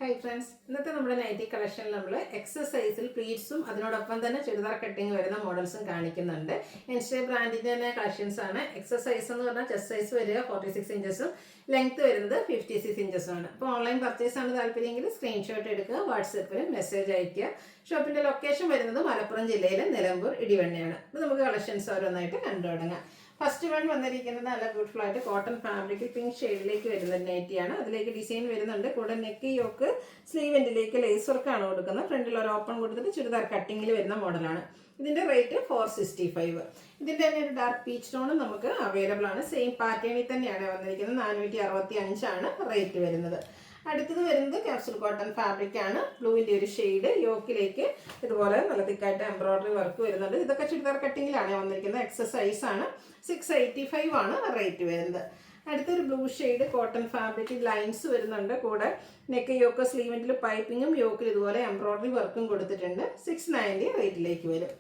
Hi friends, ഇന്നത്തെ നമ്മുടെ nightie കളക്ഷനിൽ നമ്മൾ എക്സസൈസിൽ പ്ലീറ്റ്സും അതിനോടൊപ്പം തന്നെ ചുരിദാർ കട്ടിങ് വരുന്ന മോഡൽസും കാണിക്കുന്നുണ്ട്. എൻസ്റ്റേ ബ്രാൻഡിൻ്റെ തന്നെ കളക്ഷൻസ് ആണ്. എക്സസൈസ് എന്ന് പറഞ്ഞാൽ ചെസ്റ്റ് സൈസ് വരിക 46 ഇഞ്ചസും ലെങ്ത് വരുന്നത് 56 ഇഞ്ചസും ആണ്. അപ്പോൾ ഓൺലൈൻ പർച്ചേസ് ആണ് താല്പര്യമെങ്കിൽ സ്ക്രീൻഷോട്ട് എടുക്കുക, വാട്സപ്പിൽ മെസ്സേജ് അയയ്ക്കുക. ഷോപ്പിൻ്റെ ലൊക്കേഷൻ വരുന്നത് മലപ്പുറം ജില്ലയിലെ നിലമ്പൂർ ഇടിവണ്ണയാണ്. അപ്പോൾ നമുക്ക് കളക്ഷൻസ് ഓരോന്നായിട്ട് കണ്ടു തുടങ്ങാം. ഫസ്റ്റ് വൺ വന്നിരിക്കുന്നത് നല്ല ബ്യൂട്ടിഫുൾ ആയിട്ട് കോട്ടൺ ഫാബ്രിക്കിൽ പിങ്ക് ഷെയ്ഡിലേക്ക് വരുന്ന നൈറ്റിയാണ്. അതിലേക്ക് ഡിസൈൻ വരുന്നുണ്ട്. കൂടെ നെക്ക് യോക്ക് സ്ലീവ് എൻഡിലേക്ക് ലേസ് വർക്കാണ് കൊടുക്കുന്നത്. ഫ്രണ്ടിൽ ഒരു ഓപ്പൺ കൊടുത്തിട്ട് ചുരിദാർ കട്ടിങ്ങിൽ വരുന്ന മോഡലാണ്. ഇതിന്റെ റേറ്റ് 465. ഇതിന്റെ തന്നെ ഒരു ഡാർക്ക് പീച്ച് ടോണും നമുക്ക് അവൈലബിൾ ആണ്. സെയിം പാറ്റേണിൽ തന്നെയാണ് വന്നിരിക്കുന്നത്. 465 ആണ് റേറ്റ് വരുന്നത്. അടുത്തത് വരുന്നത് ക്യാപ്സൂൾ കോട്ടൺ ഫാബ്രിക് ആണ്. ബ്ലൂവിൻ്റെ ഒരു ഷെയ്ഡ് യോക്കിലേക്ക് ഇതുപോലെ നല്ല തിക്കായിട്ട് എംബ്രോയിഡറി വർക്ക് വരുന്നുണ്ട്. ഇതൊക്കെ ചുരിദാർ കട്ടിങ്ങിലാണ് വന്നിരിക്കുന്നത്. എക്സസൈസ് ആണ്. 685 ആണ് റേറ്റ് വരുന്നത്. അടുത്തൊരു blue shade cotton fabric lines വരുന്നുണ്ട്. കൂടെ നെക്ക് യോക്ക് സ്ലീവിൻ്റെ പൈപ്പിങ്ങും യോക്കിൽ ഇതുപോലെ എംബ്രോയിഡറി വർക്കും കൊടുത്തിട്ടുണ്ട്. 690 റേറ്റിലേക്ക് വരും.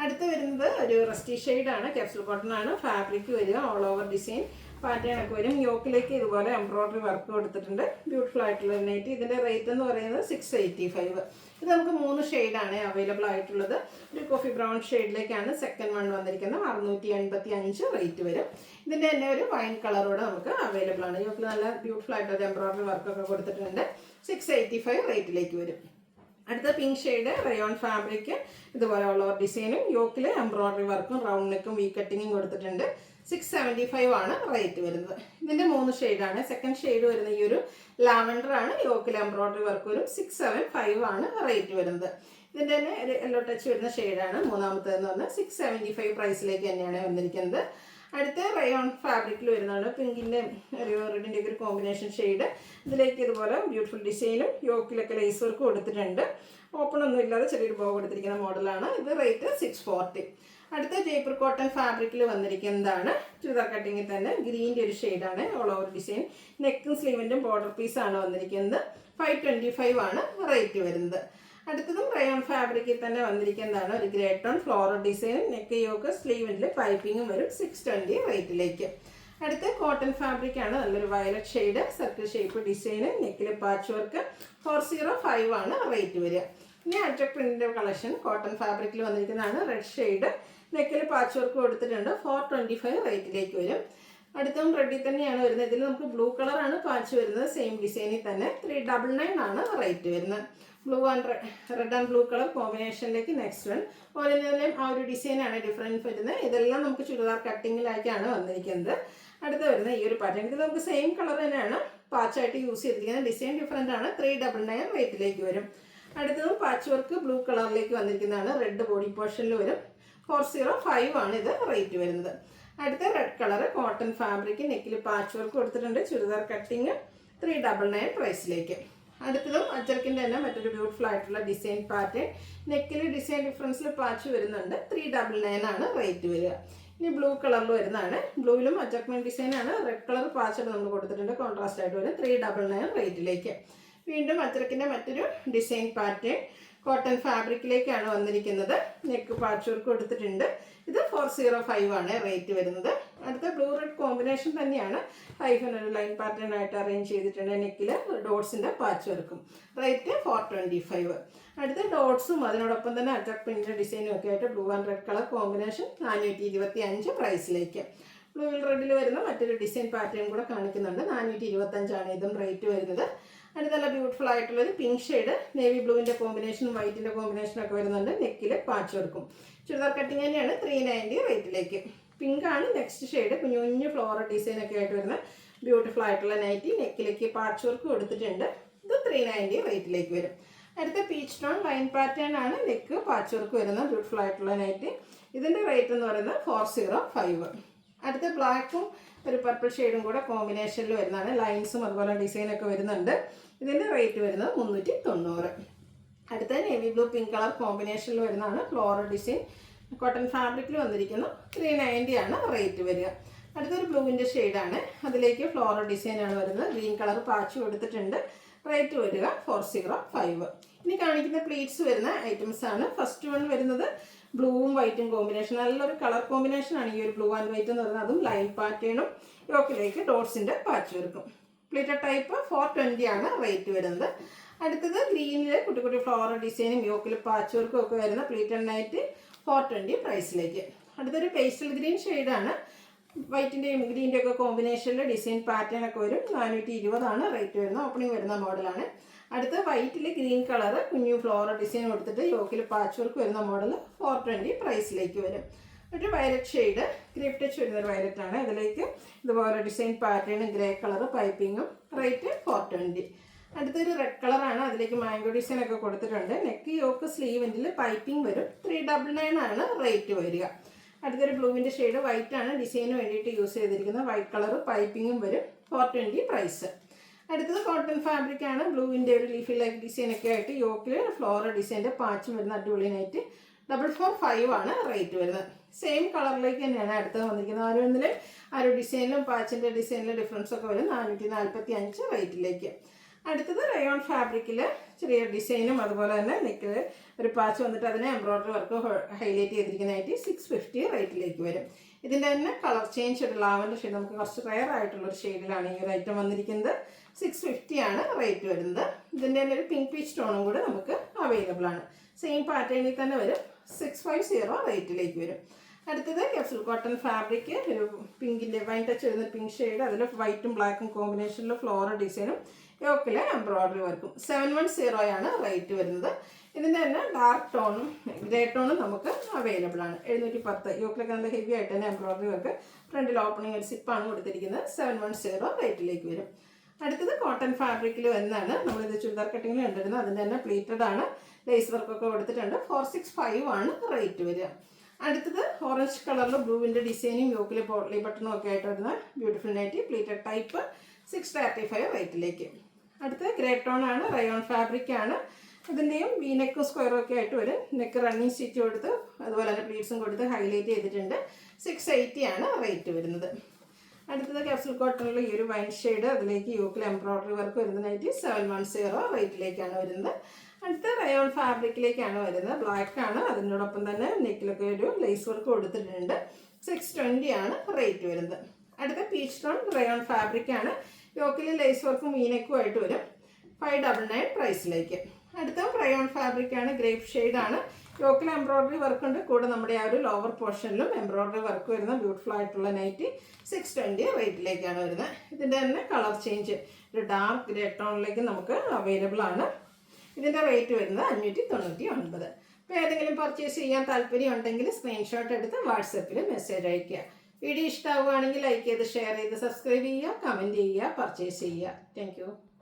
അടുത്ത് വരുന്നത് ഒരു റസ്റ്റി ഷെയ്ഡാണ്. ക്യാപ്സൂൾ കോട്ടൺ ആണ് ഫാബ്രിക് വരിക. ഓൾ ഓവർ ഡിസൈൻ പാറ്റേൺ ഒക്കെ വരും. യോക്കിലേക്ക് ഇതുപോലെ എംബ്രോയിഡറി വർക്ക് കൊടുത്തിട്ടുണ്ട്. ബ്യൂട്ടിഫുൾ ആയിട്ടുള്ള നൈറ്റ്. ഇതിൻ്റെ റേറ്റ് എന്ന് പറയുന്നത് 685. ഇത് നമുക്ക് 3 ഷെയ്ഡാണ് അവൈലബിൾ ആയിട്ടുള്ളത്. ഒരു കോഫി ബ്രൗൺ ഷെയ്ഡിലേക്കാണ് സെക്കൻഡ് വൺ വന്നിരിക്കുന്നത്. 685 റേറ്റ് വരും. ഇതിൻ്റെ തന്നെ ഒരു വൈൻ കളറോടെ നമുക്ക് അവൈലബിൾ ആണ്. യോക്കിൽ നല്ല ബ്യൂട്ടിഫുൾ ആയിട്ടൊരു എംബ്രോയിഡറി വർക്കൊക്കെ കൊടുത്തിട്ടുണ്ട്. 685 റേറ്റിലേക്ക് വരും. അടുത്ത പിങ്ക് ഷെയ്ഡ് റയോൺ ഫാബ്രിക് ഇതുപോലെ ഉള്ള ഡിസൈനും യോക്കിൽ എംബ്രോയിഡറി വർക്കും റൗണ്ട് നെക്കും വി കട്ടിങ്ങും കൊടുത്തിട്ടുണ്ട്. 675 ആണ് റേറ്റ് വരുന്നത്. ഇതിൻ്റെ 3 ഷെയ്ഡാണ്. സെക്കൻഡ് ഷെയ്ഡ് വരുന്ന ഈ ഒരു ലാവൻഡർ ആണ്. യോക്കിൽ എംബ്രോയിഡറി വർക്ക് വരും. 675 ആണ് റേറ്റ് വരുന്നത്. ഇതിൻ്റെ തന്നെ ഒരു യെല്ലോ ടച്ച് വരുന്ന ഷെയ്ഡാണ് മൂന്നാമത്തേതെന്ന് പറഞ്ഞാൽ 675 പ്രൈസിലേക്ക് തന്നെയാണ് വന്നിരിക്കുന്നത്. അടുത്ത റയോൺ ഫാബ്രിക്കിൽ വരുന്നതാണ്. പിങ്കിൻ്റെ റെഡിൻ്റെ ഒരു കോമ്പിനേഷൻ ഷെയ്ഡ്. ഇതിലേക്ക് ഇതുപോലെ ബ്യൂട്ടിഫുൾ ഡിസൈനും യോക്കിലൊക്കെ ലേസ് വർക്ക് കൊടുത്തിട്ടുണ്ട്. ഓപ്പൺ ഒന്നും ഇല്ലാതെ ചെറിയൊരു ബോ കൊടുത്തിരിക്കുന്ന മോഡലാണ്. ഇത് റേറ്റ് 640. അടുത്ത ജയ്പൂർ കോട്ടൺ ഫാബ്രിക്കിൽ വന്നിരിക്കുന്നതാണ്. ചുരിദാർ കട്ടിങ്ങിൽ തന്നെ ഗ്രീൻ്റെ ഒരു ഷെയ്ഡാണ്. ഓൾ ഓവർ ഡിസൈൻ നെക്കും സ്ലീവിൻ്റെ ബോർഡർ പീസാണ് വന്നിരിക്കുന്നത്. 525 ആണ് റേറ്റ് വരുന്നത്. അടുത്തതും റയോൺ ഫാബ്രിക്കിൽ തന്നെ വന്നിരിക്കുന്നതാണ്. ഒരു grey tone floral design neck yoke സ്ലീവിൻ്റെ പൈപ്പിങ്ങും വരും. 620 റേറ്റിലേക്ക്. അടുത്ത കോട്ടൺ ഫാബ്രിക് ആണ്. നല്ലൊരു വയലറ്റ് ഷെയ്ഡ് സർക്കിൾ ഷേപ്പ് ഡിസൈന് നെക്കിൽ പാച്ച് വർക്ക്. 405 ആണ് റേറ്റ് വരിക. ഇനി അറ്റക് പ്രിന്റിൻ്റെ കളക്ഷൻ കോട്ടൺ ഫാബ്രിക്കിൽ വന്നിരിക്കുന്നതാണ്. റെഡ് ഷെയ്ഡ് നെക്കിൽ പാച്ച് വർക്ക് കൊടുത്തിട്ടുണ്ട്. 425 റേറ്റിലേക്ക് വരും. അടുത്തും റെഡിൽ തന്നെയാണ് വരുന്നത്. ഇതിൽ നമുക്ക് ബ്ലൂ കളറാണ് പാച്ച് വരുന്നത്. സെയിം ഡിസൈനിൽ തന്നെ 399 ആണ് റേറ്റ് വരുന്നത്. Blue and red and blue colour കോമ്പിനേഷനിലേക്ക് നെക്സ്റ്റ് വൺ. ഓരോന്നിലും ആ ഒരു ഡിസൈനാണ് ഡിഫറൻസ് വരുന്നത്. ഇതെല്ലാം നമുക്ക് ചുരിദാർ കട്ടിങ്ങിലായിട്ടാണ് വന്നിരിക്കുന്നത്. അടുത്ത് വരുന്നത് ഈ ഒരു പാറ്റേൺ. ഇത് നമുക്ക് സെയിം കളർ തന്നെയാണ് പാച്ചായിട്ട് യൂസ് ചെയ്തിരിക്കുന്നത്. ഡിസൈൻ ഡിഫറൻ്റ് ആണ്. 399 റേറ്റിലേക്ക് വരും. അടുത്തതും പാച്ച് വർക്ക് ബ്ലൂ കളറിലേക്ക് വന്നിരിക്കുന്നതാണ്. റെഡ് ബോഡി പോർഷനിൽ വരും. 405 ആണ് ഇത് റേറ്റ് വരുന്നത്. അടുത്ത റെഡ് കളർ കോട്ടൺ ഫാബ്രിക് നെക്കിൽ പാച്ച് വർക്ക് കൊടുത്തിട്ടുണ്ട്. ചുരിദാർ കട്ടിങ് 399 പ്രൈസിലേക്ക്. അടുത്തതും അജർക്കിൻ്റെ തന്നെ മറ്റൊരു ബ്യൂട്ടിഫുൾ ആയിട്ടുള്ള ഡിസൈൻ പാറ്റേൺ. നെക്കിൽ ഡിസൈൻ ഡിഫറൻസിൽ പാച്ച് വരുന്നുണ്ട്. 399 ആണ് റേറ്റ് വരിക. ഇനി ബ്ലൂ കളറിൽ വരുന്നതാണ്. ബ്ലൂവിലും അജർക്ക്മെൻറ്റ് ഡിസൈനാണ്. റെഡ് കളർ പാച്ച് നമ്മൾ കൊടുത്തിട്ടുണ്ട്. കോൺട്രാസ്റ്റ് ആയിട്ട് വരും. 399 റേറ്റിലേക്ക്. വീണ്ടും അജർക്കിൻ്റെ മറ്റൊരു ഡിസൈൻ പാറ്റേൺ കോട്ടൺ ഫാബ്രിക്കിലേക്കാണ് വന്നിരിക്കുന്നത്. നെക്ക് പാച്ച് വർക്ക് കൊടുത്തിട്ടുണ്ട്. ഇത് 405 ആണ് റേറ്റ് വരുന്നത്. അടുത്ത ബ്ലൂ റെഡ് കോമ്പിനേഷൻ തന്നെയാണ്. ഹൈഫൻ ഒരു ലൈൻ പാറ്റേൺ ആയിട്ട് അറേഞ്ച് ചെയ്തിട്ടുണ്ട്. നെക്കിൽ ഡോട്ട്സിൻ്റെ പാച്ച് വർക്കും. റേറ്റ് 425. അടുത്ത ഡോട്ട്സും അതിനോടൊപ്പം തന്നെ അറ്റാക്ക് പ്രിൻ്റ് ഡിസൈനും ഒക്കെ ആയിട്ട് blue and red colour combination 425 പ്രൈസിലേക്ക്. ബ്ലൂവിൽ റെഡിൽ വരുന്ന മറ്റൊരു ഡിസൈൻ പാറ്റേൺ കൂടെ കാണിക്കുന്നുണ്ട്. 425 ആണ് ഇതും റേറ്റ് വരുന്നത്. അടുത്ത നല്ല ബ്യൂട്ടിഫുൾ ആയിട്ടുള്ളൊരു പിങ്ക് ഷെയ്ഡ് നേവി ബ്ലൂവിൻ്റെ കോമ്പിനേഷനും വൈറ്റിൻ്റെ കോമ്പിനേഷനൊക്കെ വരുന്നുണ്ട്. നെക്കിൽ പാച്ച് വർക്കും. ചുരിദാർ കട്ടിങ് തന്നെയാണ്. 390 റേറ്റിലേക്ക്. പിങ്ക് ആണ് നെക്സ്റ്റ് ഷെയ്ഡ്. കുഞ്ഞു കുഞ്ഞു ഫ്ലോറൽ ഡിസൈനൊക്കെ ആയിട്ട് വരുന്ന ബ്യൂട്ടിഫുൾ ആയിട്ടുള്ള നൈറ്റി. നെക്കിലേക്ക് പാച്ച് വർക്ക് കൊടുത്തിട്ടുണ്ട്. ഇത് 390 റേറ്റിലേക്ക് വരും. അടുത്ത പീച്ച് ടോൺ ലൈൻ പാറ്റേൺ ആണ്. നെക്ക് പാച്ച് വർക്ക് വരുന്ന ബ്യൂട്ടിഫുൾ ആയിട്ടുള്ള നൈറ്റി. ഇതിൻ്റെ റേറ്റ് എന്ന് പറയുന്നത് 405. അടുത്ത ബ്ലാക്കും ഒരു പർപ്പിൾ ഷെയ്ഡും കൂടെ കോമ്പിനേഷനിൽ വരുന്നതാണ്. ലൈൻസും അതുപോലെ ഡിസൈനൊക്കെ വരുന്നുണ്ട്. ഇതിൻ്റെ റേറ്റ് വരുന്നത് 390. അടുത്ത നേവി ബ്ലൂ പിങ്ക് കളർ കോമ്പിനേഷനിൽ വരുന്നതാണ്. ഫ്ലോറൽ ഡിസൈൻ കോട്ടൺ ഫാബ്രിക്കിൽ വന്നിരിക്കുന്നു. 390 ആണ് റേറ്റ് വരിക. അടുത്തൊരു ബ്ലൂവിൻ്റെ ഷെയ്ഡാണ്. അതിലേക്ക് ഫ്ലോറൽ ഡിസൈനാണ് വരുന്നത്. ഗ്രീൻ കളർ പാച്ച് കൊടുത്തിട്ടുണ്ട്. റേറ്റ് വരിക 405. ഇനി കാണിക്കുന്ന പ്ലീറ്റ്സ് വരുന്ന ഐറ്റംസ് ആണ്. ഫസ്റ്റ് വൺ വരുന്നത് ബ്ലൂവും വൈറ്റും കോമ്പിനേഷൻ. നല്ലൊരു കളർ കോമ്പിനേഷനാണ് ഈ ഒരു ബ്ലൂ ആൻഡ് വൈറ്റ് എന്ന് പറയുന്നത്. അതും ലൈൻ പാറ്റേണും യോക്കിലേക്ക് ഡോട്ട്സിൻ്റെ പാച്ച് വർക്കും. പ്ലീറ്റഡ് ടൈപ്പ് 420 ആണ് റേറ്റ് വരുന്നത്. അടുത്തത് ഗ്രീനിൽ കുട്ടി കുട്ടി ഫ്ലോറൽ ഡിസൈനും യോക്കിൽ പാച്ച് വർക്കും ഒക്കെ വരുന്ന പ്ലീറ്റഡ് നൈറ്റ് 420 പ്രൈസിലേക്ക്. അടുത്തൊരു പേസ്റ്റൽ ഗ്രീൻ ഷെയ്ഡാണ്. വൈറ്റിൻ്റെയും ഗ്രീൻ്റെ ഒക്കെ കോമ്പിനേഷനിൽ ഡിസൈൻ പാറ്റേൺ ഒക്കെ വരും. 420 റേറ്റ് വരുന്ന ഓപ്പണിംഗ് വരുന്ന മോഡലാണ്. അടുത്ത വൈറ്റിൽ ഗ്രീൻ കളർ കുഞ്ഞു ഫ്ലോറൽ ഡിസൈൻ കൊടുത്തിട്ട് യോക്കിൽ പാച്ച് വർക്ക് വരുന്ന മോഡൽ 420 പ്രൈസിലേക്ക് വരും. ഒരു വയലറ്റ് ഷെയ്ഡ് ക്രീപ്പ് ടച്ച് വരുന്നൊരു വയലറ്റ് ആണ്. ഇതിലേക്ക് ഇതുപോലെ ഡിസൈൻ പാറ്റേണും ഗ്രേ കളർ പൈപ്പിങ്ങും റേറ്റ് 420. അടുത്തൊരു റെഡ് കളറാണ്. അതിലേക്ക് മാംഗോ ഡിസൈൻ ഒക്കെ കൊടുത്തിട്ടുണ്ട്. നെക്ക് യോക്ക് സ്ലീവിൻ്റെ പൈപ്പിംഗ് വരും. 399 റേറ്റ് വരിക. അടുത്തൊരു ബ്ലൂവിൻ്റെ ഷെയ്ഡ് വൈറ്റ് ആണ്. ഡിസൈന് വേണ്ടിയിട്ട് യൂസ് ചെയ്തിരിക്കുന്നത്. വൈറ്റ് കളർ പൈപ്പിങ്ങും വരും. 420 പ്രൈസ്. അടുത്തത് കോട്ടൺ ഫാബ്രിക് ആണ്. ബ്ലൂവിൻ്റെ ഒരു ലീഫി ലൈക്ക് ഡിസൈനൊക്കെ ആയിട്ട് യോക്കിൽ ഫ്ലോറൽ ഡിസൈൻ്റെ പാച്ചും വരുന്ന അടിപൊളിയായിട്ട് 445 റേറ്റ് വരുന്നത്. സെയിം കളറിലേക്ക് തന്നെയാണ് അടുത്തത് വന്നിരിക്കുന്നത്. ഓരോന്നിൽ ആ ഒരു ഡിസൈനിലും പാച്ചിൻ്റെ ഡിസൈനിലും ഡിഫറൻസ് ഒക്കെ വരും. 445 റേറ്റിലേക്ക്. അടുത്തത് റയോൺ ഫാബ്രിക്കിൽ ചെറിയ ഡിസൈനും അതുപോലെ തന്നെ നെക്കിൽ ഒരു പാച്ച് വന്നിട്ട് അതിനെ എംബ്രോയ്ഡറി വർക്ക് ഹൈലൈറ്റ് ചെയ്തിരിക്കുന്നതായിട്ട് 650 റേറ്റിലേക്ക് വരും. ഇതിൻ്റെ തന്നെ കളർ ചേഞ്ച് ഒരു ലാവൻഡർ ഷെയ്ഡ്, നമുക്ക് കുറച്ച് റെയർ ആയിട്ടുള്ളൊരു ഷെയ്ഡിലാണ് ഈ ഒരു ഐറ്റം വന്നിരിക്കുന്നത്. 650 റേറ്റ് വരുന്നത്. ഇതിൻ്റെ തന്നെ ഒരു പിങ്ക് പീച്ച് ടോണും കൂടെ നമുക്ക് അവൈലബിൾ ആണ്. സെയിം പാറ്റേണിൽ തന്നെ വരും. 650 റേറ്റിലേക്ക് വരും. അടുത്തത് ക്യാപ്സൂൾ കോട്ടൺ ഫാബ്രിക്, ഒരു പിങ്കിൻ്റെ വൈൻ ടച്ച് വരുന്ന പിങ്ക് ഷെയ്ഡ്, അതിൽ വൈറ്റും ബ്ലാക്കും കോമ്പിനേഷനിൽ ഫ്ലോറൽ ഡിസൈനും യോക്കിൽ എംബ്രോയ്ഡറി വർക്കും 710 റേറ്റ് വരുന്നത്. ഇതിൻ്റെ തന്നെ ഡാർക്ക് ടോണും ഗ്രേ ടോണും നമുക്ക് അവൈലബിൾ ആണ്. 710. യോക്കിലൊക്കെ നല്ല ഹെവി ആയിട്ട് തന്നെ എംബ്രോയ്ഡറി വർക്ക്. ഫ്രണ്ടിൽ ഓപ്പണിംഗ് ഒരു സിപ്പാണ് കൊടുത്തിരിക്കുന്നത്. 710 റേറ്റിലേക്ക് വരും. അടുത്തത് കോട്ടൺ ഫാബ്രിക്കിൽ വരുന്നതാണ്. നമ്മളിത് ചുരിദാർ കട്ടിങ്ങിൽ കണ്ടിരുന്നത്. അതിൻ്റെ തന്നെ പ്ലീറ്റഡ് ആണ്. ലേസ് വർക്കൊക്കെ കൊടുത്തിട്ടുണ്ട്. 465 റേറ്റ് വരിക. അടുത്തത് ഓറഞ്ച് കളറിൽ ബ്ലൂവിൻ്റെ ഡിസൈനും യോക്കിൽ പോട്ട്ലി ബട്ടണും ഒക്കെ ആയിട്ട് വരുന്ന ബ്യൂട്ടിഫുൾ നൈറ്റി പ്ലീറ്റഡ് ടൈപ്പ് 635 റേറ്റിലേക്ക്. അടുത്തത് ഗ്രേ ടോൺ ആണ്. റയോൺ ഫാബ്രിക് ആണ്. ഇതിൻ്റെയും വീനെക്കും സ്ക്വയറും ഒക്കെ ആയിട്ട് വരും. നെക്ക് റണ്ണിങ് സ്റ്റിച്ച് കൊടുത്ത് അതുപോലെ തന്നെ പ്ലീറ്റ്സും കൊടുത്ത് ഹൈലൈറ്റ് ചെയ്തിട്ടുണ്ട്. 680 റേറ്റ് വരുന്നത്. അടുത്തത് ക്യാപ്സൂൾ കോട്ടണിൽ ഈ ഒരു വൈൻ ഷെയ്ഡ്, അതിലേക്ക് യോക്കിൽ എംബ്രോയ്ഡറി വർക്ക് വരുന്നതായിട്ട് 710 റേറ്റിലേക്കാണ് വരുന്നത്. അടുത്ത റയോൺ ഫാബ്രിക്കിലേക്കാണ് വരുന്നത്. ബ്ലാക്ക് ആണ്. അതിനോടൊപ്പം തന്നെ നെക്കിലൊക്കെ ഒരു ലേസ് വർക്ക് കൊടുത്തിട്ടുണ്ട്. 620 റേറ്റ് വരുന്നത്. അടുത്ത പീച്ച് ടോൺ റയോൺ ഫാബ്രിക് ആണ്. യോക്കിൽ ലേസ് വർക്കും വീനെക്കും ആയിട്ട് വരും. 599 പ്രൈസിലേക്ക്. അടുത്ത റയോൺ ഫാബ്രിക് ആണ്. ഗ്രേപ്പ് ഷെയ്ഡാണ്. യോക്കിൽ എംബ്രോയ്ഡറി വർക്ക് ഉണ്ട്. കൂടെ നമ്മുടെ ആ ഒരു ലോവർ പോർഷനിലും എംബ്രോയ്ഡറി വർക്ക് വരുന്ന ബ്യൂട്ടിഫുൾ ആയിട്ടുള്ള നൈറ്റി 620 റേറ്റിലേക്കാണ് വരുന്നത്. ഇതിൻ്റെ തന്നെ കളർ ചേഞ്ച് ഒരു ഡാർക്ക് ഗ്രേ ടോണിലേക്ക് നമുക്ക് അവൈലബിൾ ആണ്. ഇതിൻ്റെ റേറ്റ് വരുന്നത് 599. അപ്പോൾ ഏതെങ്കിലും പർച്ചേസ് ചെയ്യാൻ താല്പര്യം ഉണ്ടെങ്കിൽ സ്ക്രീൻഷോട്ട് എടുത്ത് വാട്സപ്പിൽ മെസ്സേജ് അയയ്ക്കുക. വീഡിയോ ഇഷ്ടമാവുകയാണെങ്കിൽ ലൈക്ക് ചെയ്ത് ഷെയർ ചെയ്ത് സബ്സ്ക്രൈബ് ചെയ്യുക, കമൻറ്റ് ചെയ്യുക, പർച്ചേസ് ചെയ്യുക. താങ്ക്